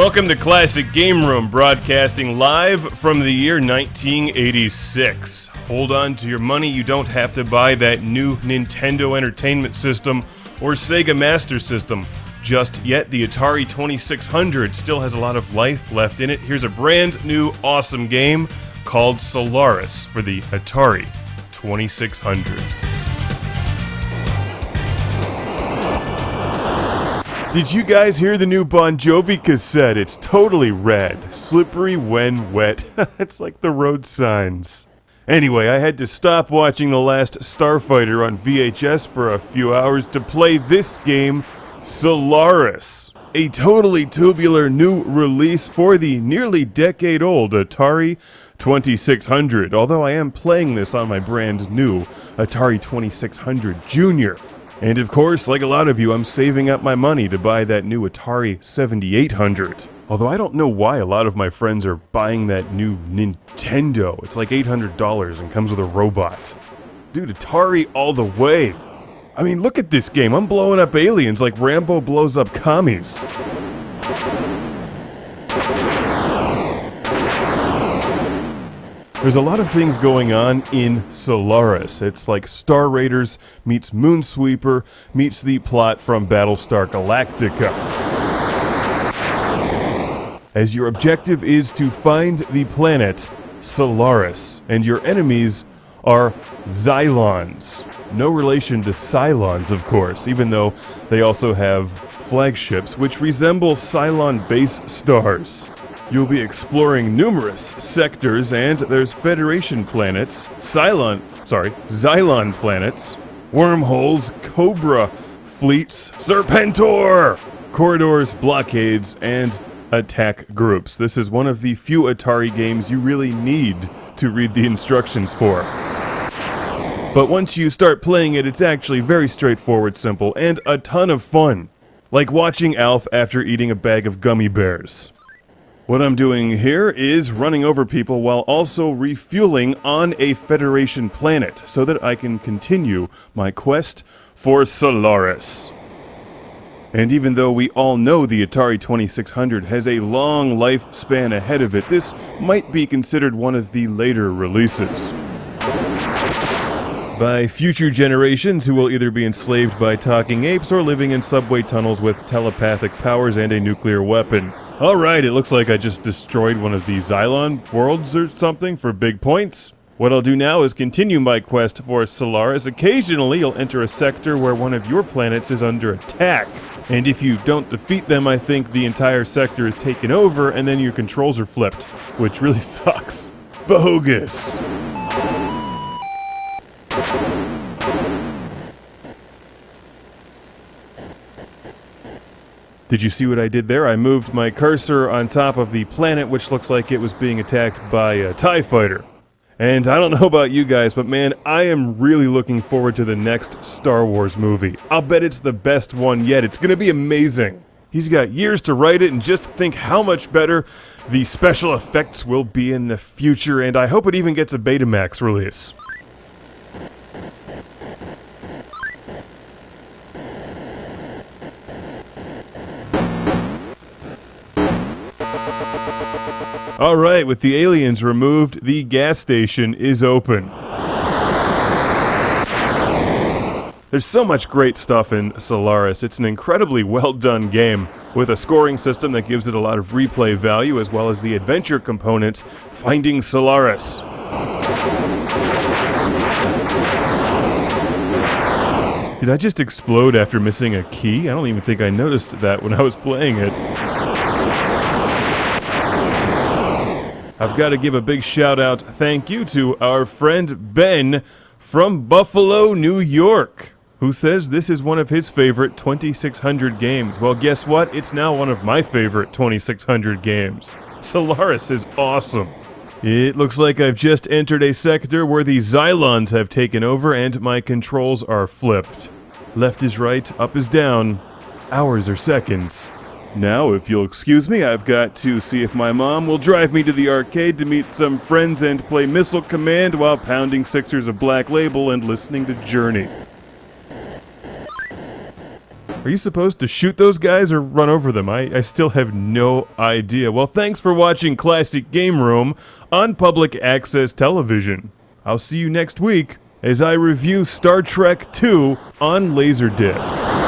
Welcome to Classic Game Room, broadcasting live from the year 1986. Hold on to your money, you don't have to buy that new Nintendo Entertainment System or Sega Master System just yet. The Atari 2600 still has a lot of life left in it. Here's a brand new awesome game called Solaris for the Atari 2600. Did you guys hear the new Bon Jovi cassette? It's totally rad. Slippery when wet. It's like the road signs. Anyway, I had to stop watching The Last Starfighter on VHS for a few hours to play this game, Solaris. A totally tubular new release for the nearly decade-old Atari 2600. Although I am playing this on my brand new Atari 2600 Junior. And of course, like a lot of you, I'm saving up my money to buy that new Atari 7800. Although I don't know why a lot of my friends are buying that new Nintendo. It's like $800 and comes with a robot. Dude, Atari all the way. I mean, look at this game. I'm blowing up aliens like Rambo blows up commies. There's a lot of things going on in Solaris. It's like Star Raiders meets Moonsweeper meets the plot from Battlestar Galactica. As your objective is to find the planet Solaris, and your enemies are Xylons. No relation to Cylons, of course, even though they also have flagships which resemble Cylon base stars. You'll be exploring numerous sectors, and there's Federation planets, Xylon planets, wormholes, Cobra fleets, Serpentor, corridors, blockades, and attack groups. This is one of the few Atari games you really need to read the instructions for. But once you start playing it, it's actually very straightforward, simple, and a ton of fun. Like watching Alf after eating a bag of gummy bears. What I'm doing here is running over people while also refueling on a Federation planet so that I can continue my quest for Solaris. And even though we all know the Atari 2600 has a long lifespan ahead of it, this might be considered one of the later releases. By future generations who will either be enslaved by talking apes or living in subway tunnels with telepathic powers and a nuclear weapon. Alright, it looks like I just destroyed one of the Xylon worlds or something for big points. What I'll do now is continue my quest for Solaris. Occasionally, you'll enter a sector where one of your planets is under attack. And if you don't defeat them, I think the entire sector is taken over and then your controls are flipped, which really sucks. Bogus. Did you see what I did there? I moved my cursor on top of the planet, which looks like it was being attacked by a TIE fighter. And I don't know about you guys, but man, I am really looking forward to the next Star Wars movie. I'll bet it's the best one yet. It's gonna be amazing. He's got years to write it, and just think how much better the special effects will be in the future, and I hope it even gets a Betamax release. Alright, with the aliens removed, the gas station is open. There's so much great stuff in Solaris. It's an incredibly well done game, with a scoring system that gives it a lot of replay value, as well as the adventure component, Finding Solaris. Did I just explode after missing a key? I don't even think I noticed that when I was playing it. I've got to give a big shout out, thank you, to our friend Ben from Buffalo, New York, who says this is one of his favorite 2600 games. Well, guess what? It's now one of my favorite 2600 games. Solaris is awesome. It looks like I've just entered a sector where the Xylons have taken over and my controls are flipped. Left is right, up is down, hours are seconds. Now, if you'll excuse me, I've got to see if my mom will drive me to the arcade to meet some friends and play Missile Command while pounding sixers of Black Label and listening to Journey. Are you supposed to shoot those guys or run over them? I still have no idea. Well, thanks for watching Classic Game Room on public access television. I'll see you next week as I review Star Trek II on Laserdisc.